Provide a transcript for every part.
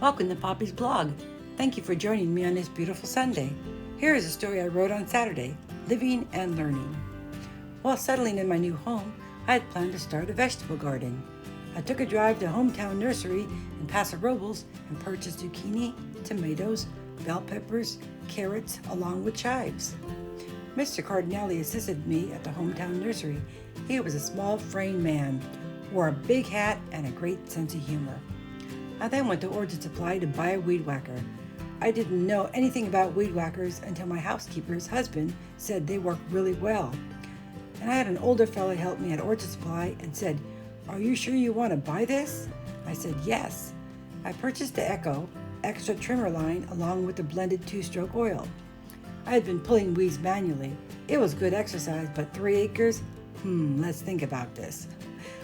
Welcome to Poppy's blog. Thank you for joining me on this beautiful Sunday. Here is a story I wrote on Saturday, Living and Learning. While settling in my new home, I had planned to start a vegetable garden. I took a drive to Hometown Nursery in Paso and purchased zucchini, tomatoes, bell peppers, carrots, along with chives. Mr. Cardinelli assisted me at the Hometown Nursery. He was a small frame man, wore a big hat, and a great sense of humor. I then went to Orchard Supply to buy a weed whacker. I didn't know anything about weed whackers until my housekeeper's husband said they work really well. And I had an older fellow help me at Orchard Supply and said, "Are you sure you want to buy this?" I said, "Yes." I purchased the Echo extra trimmer line along with the blended 2-stroke oil. I had been pulling weeds manually. It was good exercise, but 3 acres? Let's think about this.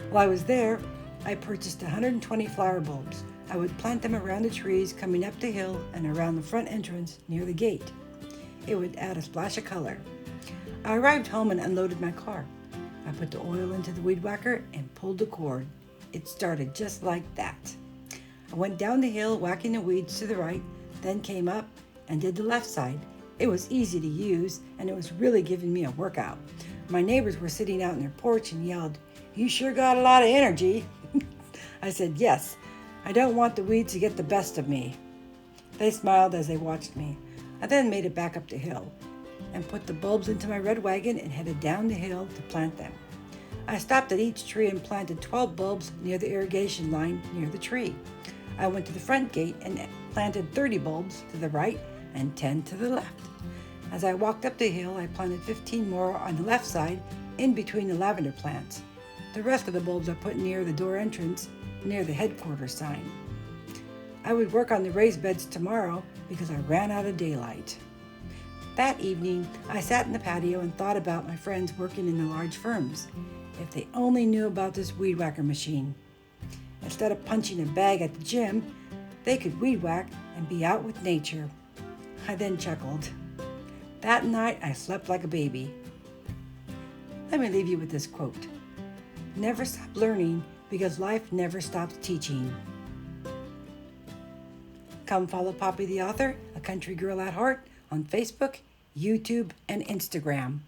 While I was there, I purchased 120 flower bulbs. I would plant them around the trees coming up the hill and around the front entrance near the gate. It would add a splash of color. I arrived home and unloaded my car. I put the oil into the weed whacker and pulled the cord. It started just like that. I went down the hill whacking the weeds to the right, then came up and did the left side. It was easy to use and it was really giving me a workout. My neighbors were sitting out on their porch and yelled, "You sure got a lot of energy." I said, "Yes. I don't want the weeds to get the best of me." They smiled as they watched me. I then made it back up the hill and put the bulbs into my red wagon and headed down the hill to plant them. I stopped at each tree and planted 12 bulbs near the irrigation line near the tree. I went to the front gate and planted 30 bulbs to the right and 10 to the left. As I walked up the hill, I planted 15 more on the left side in between the lavender plants. The rest of the bulbs I put near the door entrance near the headquarters sign. I would work on the raised beds tomorrow because I ran out of daylight. That evening, I sat in the patio and thought about my friends working in the large firms. If they only knew about this weed whacker machine. Instead of punching a bag at the gym, they could weed whack and be out with nature. I then chuckled. That night, I slept like a baby. Let me leave you with this quote. Never stop learning because life never stops teaching. Come follow Poppy the author, a country girl at heart, on Facebook, YouTube, and Instagram.